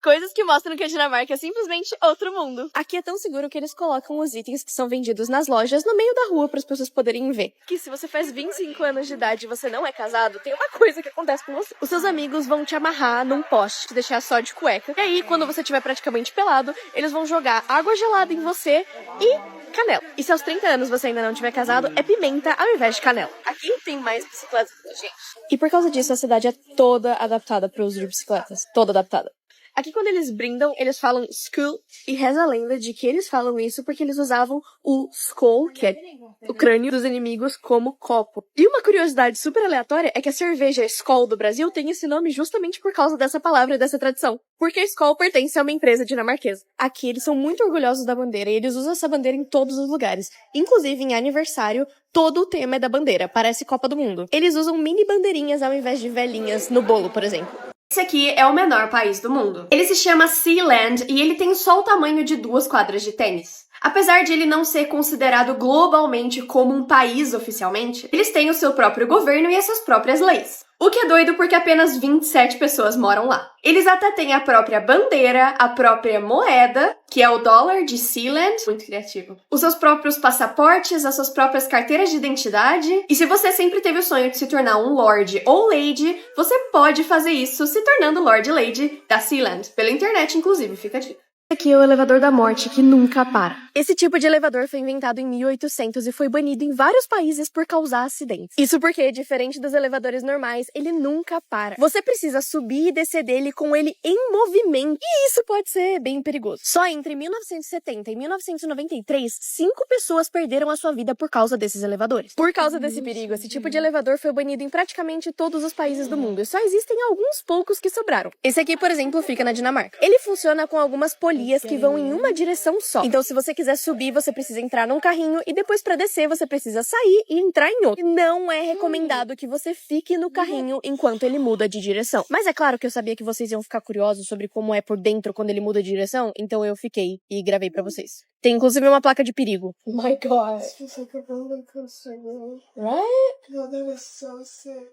Coisas que mostram que a Dinamarca é simplesmente outro mundo. Aqui é tão seguro que eles colocam os itens que são vendidos nas lojas no meio da rua para as pessoas poderem ver. Que se você faz 25 anos de idade e você não é casado, tem uma coisa que acontece com você. Os seus amigos vão te amarrar num poste, te deixar só de cueca. E aí, quando você estiver praticamente pelado, eles vão jogar água gelada em você e canela. E se aos 30 anos você ainda não tiver casado, é pimenta ao invés de canela. Aqui tem mais bicicletas pra gente. E por causa disso, a cidade é toda adaptada para o uso de bicicletas. Toda adaptada. Aqui quando eles brindam, eles falam skull, e reza a lenda de que eles falam isso porque eles usavam o skull, que é o crânio dos inimigos, como copo. E uma curiosidade super aleatória é que a cerveja Skol do Brasil tem esse nome justamente por causa dessa palavra e dessa tradição. Porque a Skol pertence a uma empresa dinamarquesa. Aqui eles são muito orgulhosos da bandeira e eles usam essa bandeira em todos os lugares. Inclusive em aniversário, todo o tema é da bandeira, parece Copa do Mundo. Eles usam mini bandeirinhas ao invés de velhinhas no bolo, por exemplo. Esse aqui é o menor país do mundo. Ele se chama Sealand e ele tem só o tamanho de 2 quadras de tênis. Apesar de ele não ser considerado globalmente como um país oficialmente, eles têm o seu próprio governo e as suas próprias leis. O que é doido porque apenas 27 pessoas moram lá. Eles até têm a própria bandeira, a própria moeda, que é o dólar de Sealand. Muito criativo. Os seus próprios passaportes, as suas próprias carteiras de identidade. E se você sempre teve o sonho de se tornar um Lord ou Lady, você pode fazer isso se tornando Lord e Lady da Sealand. Pela internet, inclusive, fica a dica. Aqui é o elevador da morte, que nunca para. Esse tipo de elevador foi inventado em 1800 e foi banido em vários países por causar acidentes. Isso porque, diferente dos elevadores normais, ele nunca para. Você precisa subir e descer dele com ele em movimento. E isso pode ser bem perigoso. Só entre 1970 e 1993, 5 pessoas perderam a sua vida por causa desses elevadores. Por causa desse perigo, esse tipo de elevador foi banido em praticamente todos os países do mundo. E só existem alguns poucos que sobraram. Esse aqui, por exemplo, fica na Dinamarca. Ele funciona com algumas polias que vão em uma direção só. Então, se você quiser subir, você precisa entrar num carrinho e depois pra descer, você precisa sair e entrar em outro. E não é recomendado que você fique no carrinho enquanto ele muda de direção. Mas é claro que eu sabia que vocês iam ficar curiosos sobre como é por dentro quando ele muda de direção, então eu fiquei e gravei pra vocês. Tem inclusive uma placa de perigo. Oh my god. This feels like a roller coaster, bro. Right? No, that was so sick.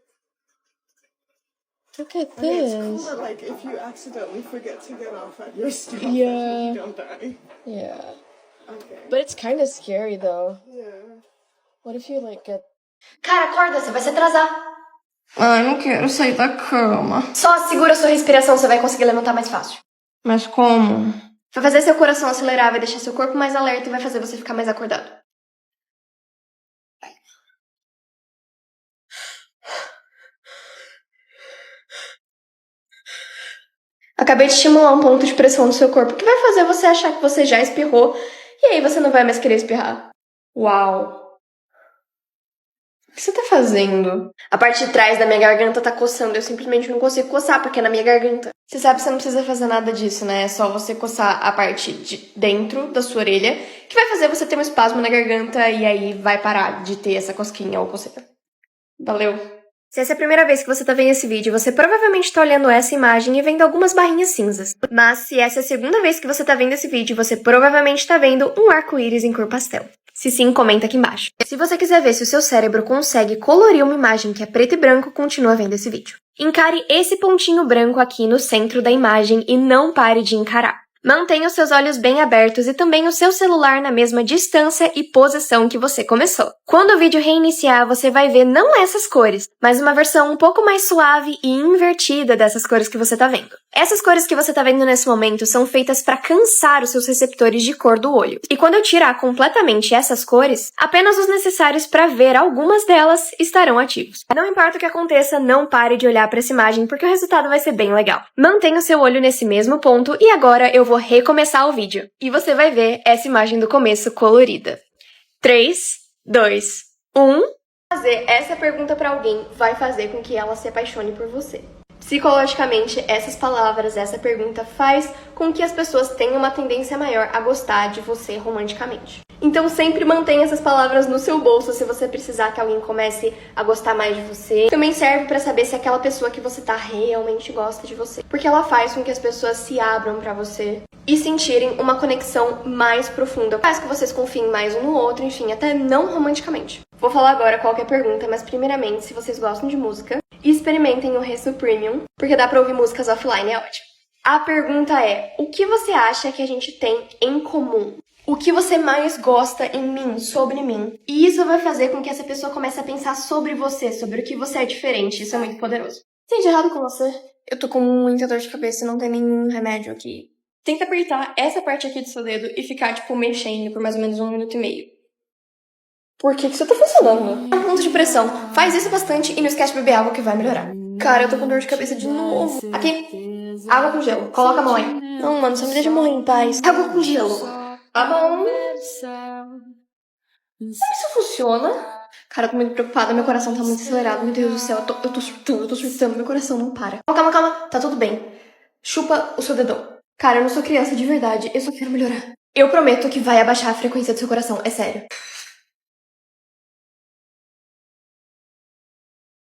Look at Okay, this. it's cool that, like, if you accidentally forget to get off at your stop, Yeah. you don't die. Yeah. Okay. But it's kind of scary though. Yeah. What if you like get... Cara, acorda, você vai se atrasar. Ai, não quero sair da cama. Só segura sua respiração, você vai conseguir levantar mais fácil. Mas como? Vai fazer seu coração acelerar, vai deixar seu corpo mais alerta e vai fazer você ficar mais acordado. Acabei de estimular um ponto de pressão no seu corpo que vai fazer você achar que você já espirrou e aí você não vai mais querer espirrar. Uau! O que você tá fazendo? A parte de trás da minha garganta tá coçando, eu simplesmente não consigo coçar porque é na minha garganta. Você sabe que você não precisa fazer nada disso, né? É só você coçar a parte de dentro da sua orelha que vai fazer você ter um espasmo na garganta e aí vai parar de ter essa cosquinha ou coceira. Valeu! Se essa é a primeira vez que você tá vendo esse vídeo, você provavelmente tá olhando essa imagem e vendo algumas barrinhas cinzas. Mas se essa é a segunda vez que você tá vendo esse vídeo, você provavelmente tá vendo um arco-íris em cor pastel. Se sim, comenta aqui embaixo. Se você quiser ver se o seu cérebro consegue colorir uma imagem que é preto e branco, continua vendo esse vídeo. Encare esse pontinho branco aqui no centro da imagem e não pare de encarar. Mantenha os seus olhos bem abertos e também o seu celular na mesma distância e posição que você começou. Quando o vídeo reiniciar, você vai ver não essas cores, mas uma versão um pouco mais suave e invertida dessas cores que você tá vendo. Essas cores que você tá vendo nesse momento são feitas para cansar os seus receptores de cor do olho. E quando eu tirar completamente essas cores, apenas os necessários para ver algumas delas estarão ativos. Não importa o que aconteça, não pare de olhar para essa imagem porque o resultado vai ser bem legal. Mantenha o seu olho nesse mesmo ponto e agora eu vou recomeçar o vídeo. E você vai ver essa imagem do começo colorida. 3, 2, 1. Fazer essa pergunta para alguém vai fazer com que ela se apaixone por você. Psicologicamente, essas palavras, essa pergunta faz com que as pessoas tenham uma tendência maior a gostar de você romanticamente. Então sempre mantenha essas palavras no seu bolso se você precisar que alguém comece a gostar mais de você. Também serve para saber se aquela pessoa que você tá realmente gosta de você. Porque ela faz com que as pessoas se abram para você e sentirem uma conexão mais profunda. Faz que vocês confiem mais um no outro, enfim, até não romanticamente. Vou falar agora qual que é a pergunta, mas primeiramente, se vocês gostam de música, experimentem o Resso Premium, porque dá pra ouvir músicas offline, é ótimo. A pergunta é, o que você acha que a gente tem em comum? O que você mais gosta em mim, sobre mim? E isso vai fazer com que essa pessoa comece a pensar sobre você, sobre o que você é diferente. Isso é muito poderoso. Tem de errado com você? Eu tô com muita dor de cabeça e não tem nenhum remédio aqui. Tenta apertar essa parte aqui do seu dedo e ficar, tipo, mexendo por mais ou menos 1 minuto e meio. Por que isso tá funcionando? É um ponto de pressão. Faz isso bastante e não esquece de beber água que vai melhorar. Cara, eu tô com dor de cabeça de novo. Aqui, água com gelo. Coloca a mão aí. Não, mano, só me deixa morrer em paz. Água com gelo. Tá bom. Isso funciona? Cara, eu tô muito preocupada, meu coração tá muito acelerado. Meu Deus do céu, eu tô surtando, meu coração não para. Calma, calma, tá tudo bem. Chupa o seu dedão. Cara, eu não sou criança de verdade, eu só quero melhorar. Eu prometo que vai abaixar a frequência do seu coração, é sério.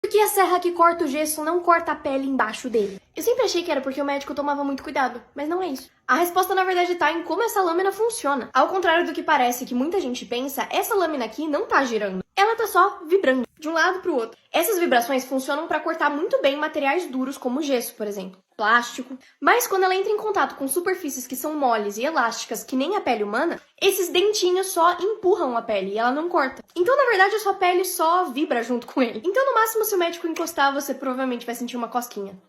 Por que a serra que corta o gesso não corta a pele embaixo dele? Eu sempre achei que era porque o médico tomava muito cuidado, mas não é isso. A resposta, na verdade, tá em como essa lâmina funciona. Ao contrário do que parece que muita gente pensa, essa lâmina aqui não tá girando. Ela tá só vibrando, de um lado pro outro. Essas vibrações funcionam para cortar muito bem materiais duros como gesso, por exemplo, plástico. Mas quando ela entra em contato com superfícies que são moles e elásticas, que nem a pele humana, esses dentinhos só empurram a pele e ela não corta. Então, na verdade, a sua pele só vibra junto com ele. Então, no máximo, se o médico encostar, você provavelmente vai sentir uma cosquinha.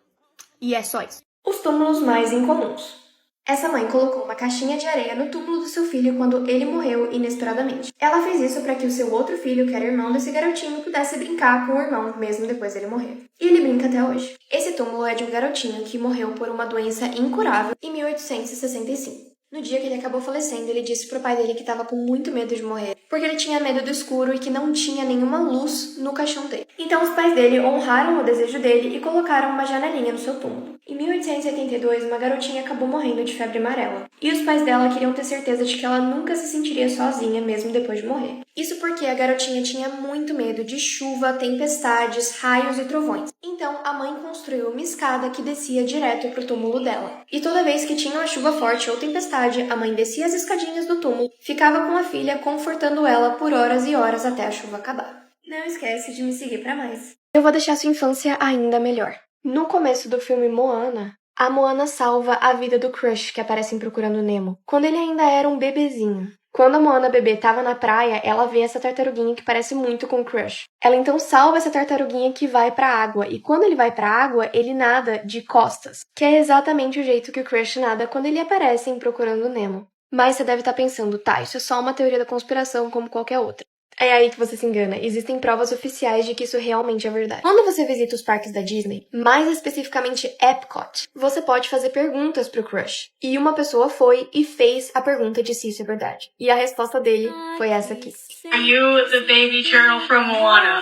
E é só isso. Os túmulos mais incomuns. Essa mãe colocou uma caixinha de areia no túmulo do seu filho quando ele morreu inesperadamente. Ela fez isso para que o seu outro filho, que era irmão desse garotinho, pudesse brincar com o irmão mesmo depois dele morrer. E ele brinca até hoje. Esse túmulo é de um garotinho que morreu por uma doença incurável em 1865. No dia que ele acabou falecendo, ele disse pro pai dele que estava com muito medo de morrer, porque ele tinha medo do escuro e que não tinha nenhuma luz no caixão dele. Então os pais dele honraram o desejo dele e colocaram uma janelinha no seu túmulo. Em 1882, uma garotinha acabou morrendo de febre amarela, e os pais dela queriam ter certeza de que ela nunca se sentiria sozinha mesmo depois de morrer. Isso porque a garotinha tinha muito medo de chuva, tempestades, raios e trovões. Então a mãe construiu uma escada que descia direto pro túmulo dela. E toda vez que tinha uma chuva forte ou tempestade, a mãe descia as escadinhas do túmulo, ficava com a filha confortando ela por horas e horas até a chuva acabar. Não esquece de me seguir pra mais. Eu vou deixar sua infância ainda melhor. No começo do filme Moana, a Moana salva a vida do Crush que aparece em Procurando Nemo, quando ele ainda era um bebezinho. Quando a Moana bebê tava na praia, ela vê essa tartaruguinha que parece muito com o Crush. Ela então salva essa tartaruguinha que vai pra água, e quando ele vai pra água, ele nada de costas, que é exatamente o jeito que o Crush nada quando ele aparece em Procurando Nemo. Mas você deve estar pensando, tá, isso é só uma teoria da conspiração como qualquer outra. É aí que você se engana. Existem provas oficiais de que isso realmente é verdade. Quando você visita os parques da Disney, mais especificamente Epcot, você pode fazer perguntas pro Crush. E uma pessoa foi e fez a pergunta de se isso é verdade. E a resposta dele foi essa aqui. Are you the baby turtle from Moana?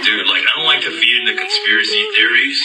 Dude, like, I don't like to feed into conspiracy theories.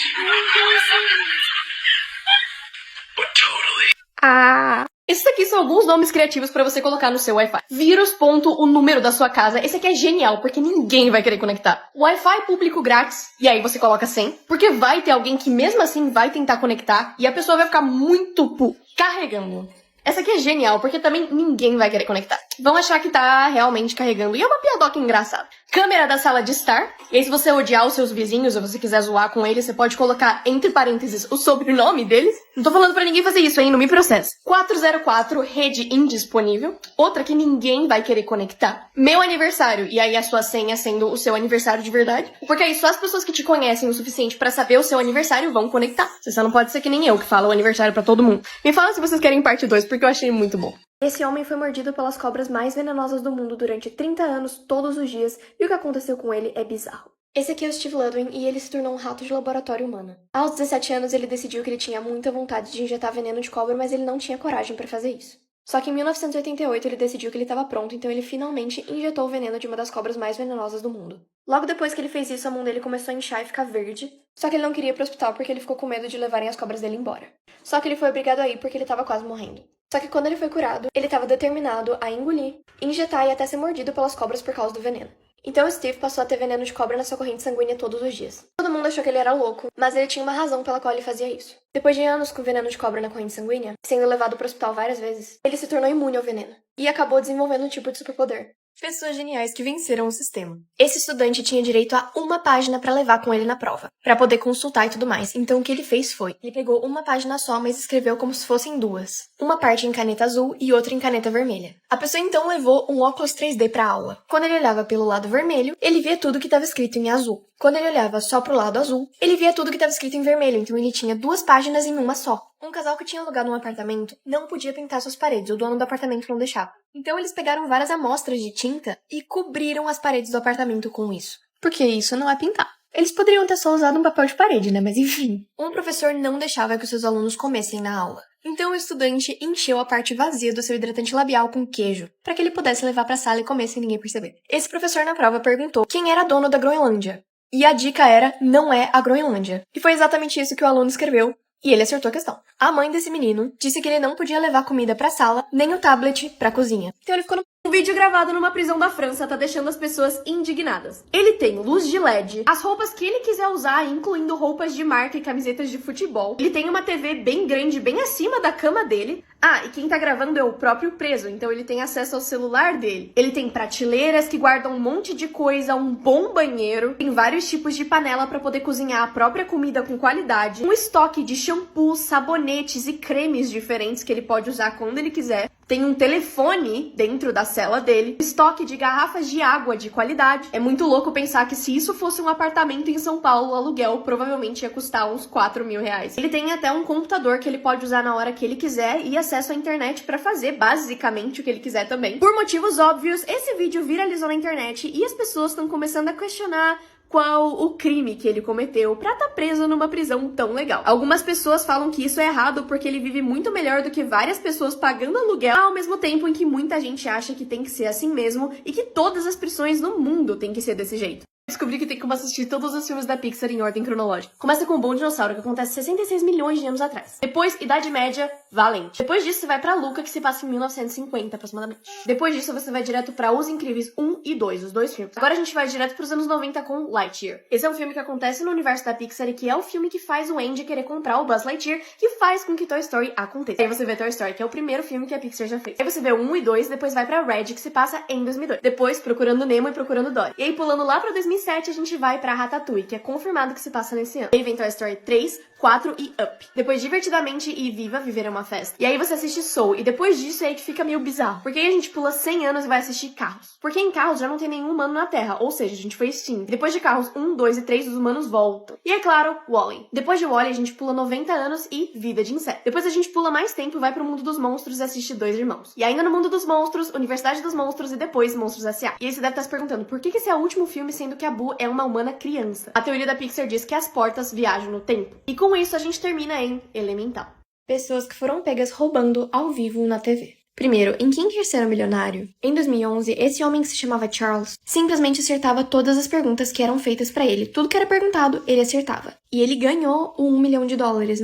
But totally. Ah... Esses aqui são alguns nomes criativos pra você colocar no seu Wi-Fi. Vírus, ponto, o número da sua casa. Esse aqui é genial, porque ninguém vai querer conectar. Wi-Fi público grátis, e aí você coloca 100, porque vai ter alguém que mesmo assim vai tentar conectar, e a pessoa vai ficar muito carregando. Essa aqui é genial, porque também ninguém vai querer conectar. Vão achar que tá realmente carregando. E é uma piadoca engraçada. Câmera da sala de estar. E aí, se você odiar os seus vizinhos ou você quiser zoar com eles, você pode colocar, entre parênteses, o sobrenome deles. Não tô falando pra ninguém fazer isso, hein? Não me processe. 404, rede indisponível. Outra que ninguém vai querer conectar. Meu aniversário. E aí, a sua senha sendo o seu aniversário de verdade. Porque aí, só as pessoas que te conhecem o suficiente pra saber o seu aniversário vão conectar. Você só não pode ser que nem eu, que fala o aniversário pra todo mundo. Me fala se vocês querem parte 2, porque eu achei muito bom. Esse homem foi mordido pelas cobras mais venenosas do mundo durante 30 anos, todos os dias, e o que aconteceu com ele é bizarro. Esse aqui é o Steve Ludwig e ele se tornou um rato de laboratório humano. Aos 17 anos, ele decidiu que ele tinha muita vontade de injetar veneno de cobra, mas ele não tinha coragem para fazer isso. Só que em 1988, ele decidiu que ele estava pronto, então ele finalmente injetou o veneno de uma das cobras mais venenosas do mundo. Logo depois que ele fez isso, a mão dele começou a inchar e ficar verde, só que ele não queria ir pro hospital porque ele ficou com medo de levarem as cobras dele embora. Só que ele foi obrigado a ir porque ele estava quase morrendo. Só que quando ele foi curado, ele estava determinado a engolir, injetar e até ser mordido pelas cobras por causa do veneno. Então o Steve passou a ter veneno de cobra na sua corrente sanguínea todos os dias. Todo mundo achou que ele era louco, mas ele tinha uma razão pela qual ele fazia isso. Depois de anos com veneno de cobra na corrente sanguínea, sendo levado para o hospital várias vezes, ele se tornou imune ao veneno e acabou desenvolvendo um tipo de superpoder. Pessoas geniais que venceram o sistema. Esse estudante tinha direito a uma página pra levar com ele na prova, pra poder consultar e tudo mais. Então o que ele fez foi, ele pegou uma página só, mas escreveu como se fossem duas. Uma parte em caneta azul e outra em caneta vermelha. A pessoa então levou um óculos 3D pra aula. Quando ele olhava pelo lado vermelho, ele via tudo que estava escrito em azul. Quando ele olhava só pro lado azul, ele via tudo que estava escrito em vermelho, então ele tinha duas páginas em uma só. Um casal que tinha alugado um apartamento não podia pintar suas paredes, o dono do apartamento não deixava. Então eles pegaram várias amostras de tinta e cobriram as paredes do apartamento com isso. Porque isso não é pintar. Eles poderiam ter só usado um papel de parede, né? Mas enfim. Um professor não deixava que os seus alunos comessem na aula. Então o estudante encheu a parte vazia do seu hidratante labial com queijo, para que ele pudesse levar para a sala e comer sem ninguém perceber. Esse professor na prova perguntou quem era dono da Groenlândia. E a dica era, não é a Groenlândia. E foi exatamente isso que o aluno escreveu. E ele acertou a questão. A mãe desse menino disse que ele não podia levar comida pra sala, nem o tablet pra cozinha. Então ele ficou no... Um vídeo gravado numa prisão da França tá deixando as pessoas indignadas. Ele tem luz de LED, as roupas que ele quiser usar, incluindo roupas de marca e camisetas de futebol. Ele tem uma TV bem grande, bem acima da cama dele. Ah, e quem tá gravando é o próprio preso, então ele tem acesso ao celular dele. Ele tem prateleiras que guardam um monte de coisa, um bom banheiro, tem vários tipos de panela pra poder cozinhar a própria comida com qualidade, um estoque de shampoos, sabonetes e cremes diferentes que ele pode usar quando ele quiser. Tem um telefone dentro da cela dele, estoque de garrafas de água de qualidade. É muito louco pensar que se isso fosse um apartamento em São Paulo, o aluguel provavelmente ia custar uns 4 mil reais. Ele tem até um computador que ele pode usar na hora que ele quiser e acesso à internet pra fazer basicamente o que ele quiser também. Por motivos óbvios, esse vídeo viralizou na internet e as pessoas estão começando a questionar qual o crime que ele cometeu pra estar preso numa prisão tão legal. Algumas pessoas falam que isso é errado porque ele vive muito melhor do que várias pessoas pagando aluguel, ao mesmo tempo em que muita gente acha que tem que ser assim mesmo e que todas as prisões no mundo têm que ser desse jeito. Descobri que tem como assistir todos os filmes da Pixar em ordem cronológica. Começa com o Bom Dinossauro, que acontece 66 milhões de anos atrás. Depois, Idade Média, Valente. Depois disso, você vai pra Luca, que se passa em 1950, aproximadamente. Depois disso, você vai direto pra Os Incríveis 1 e 2, os dois filmes. Agora a gente vai direto pros anos 90 com Lightyear. Esse é um filme que acontece no universo da Pixar e que é o filme que faz o Andy querer comprar o Buzz Lightyear, que faz com que Toy Story aconteça. Aí você vê Toy Story, que é o primeiro filme que a Pixar já fez. Aí você vê o 1 e 2, depois vai pra Red, que se passa em 2002. Depois, Procurando Nemo e Procurando Dory. E aí, pulando lá pra 2007, a gente vai pra Ratatouille, que é confirmado que se passa nesse ano. Aí vem Toy Story 3, 4 e Up. Depois Divertidamente e Viva, Viver é uma Festa. E aí você assiste Soul. E depois disso é aí que fica meio bizarro. Porque aí a gente pula 100 anos e vai assistir Carros. Porque em Carros já não tem nenhum humano na Terra. Ou seja, a gente foi extinto. Depois de Carros 1, 2 e 3, os humanos voltam. E é claro, Wall-E. Depois de Wall-E, a gente pula 90 anos e Vida de Inseto. Depois a gente pula mais tempo e vai pro Mundo dos Monstros e assiste Dois Irmãos. E ainda no Mundo dos Monstros, Universidade dos Monstros e depois Monstros S.A. E aí você deve estar se perguntando, por que esse é o último filme sendo que a Boo é uma humana criança? A teoria da Pixar diz que as portas viajam no tempo. E com isso a gente termina em Elemental. Pessoas que foram pegas roubando ao vivo na TV. Primeiro, em Quem Quer Ser um Milionário? Em 2011, esse homem que se chamava Charles simplesmente acertava todas as perguntas que eram feitas pra ele. Tudo que era perguntado, ele acertava. E ele ganhou o $1 milhão,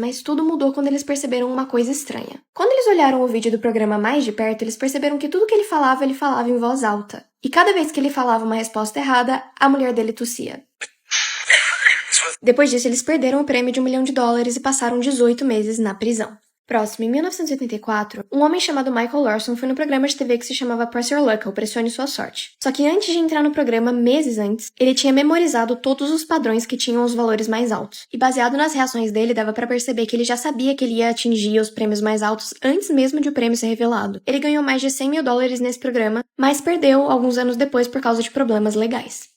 mas tudo mudou quando eles perceberam uma coisa estranha. Quando eles olharam o vídeo do programa mais de perto, eles perceberam que tudo que ele falava em voz alta. E cada vez que ele falava uma resposta errada, a mulher dele tossia. Depois disso, eles perderam o prêmio de $1 milhão e passaram 18 meses na prisão. Próximo, em 1984, um homem chamado Michael Larson foi no programa de TV que se chamava Press Your Luck, ou Pressione Sua Sorte. Só que antes de entrar no programa, meses antes, ele tinha memorizado todos os padrões que tinham os valores mais altos. E baseado nas reações dele, dava pra perceber que ele já sabia que ele ia atingir os prêmios mais altos antes mesmo de o prêmio ser revelado. Ele ganhou mais de $100 mil nesse programa, mas perdeu alguns anos depois por causa de problemas legais.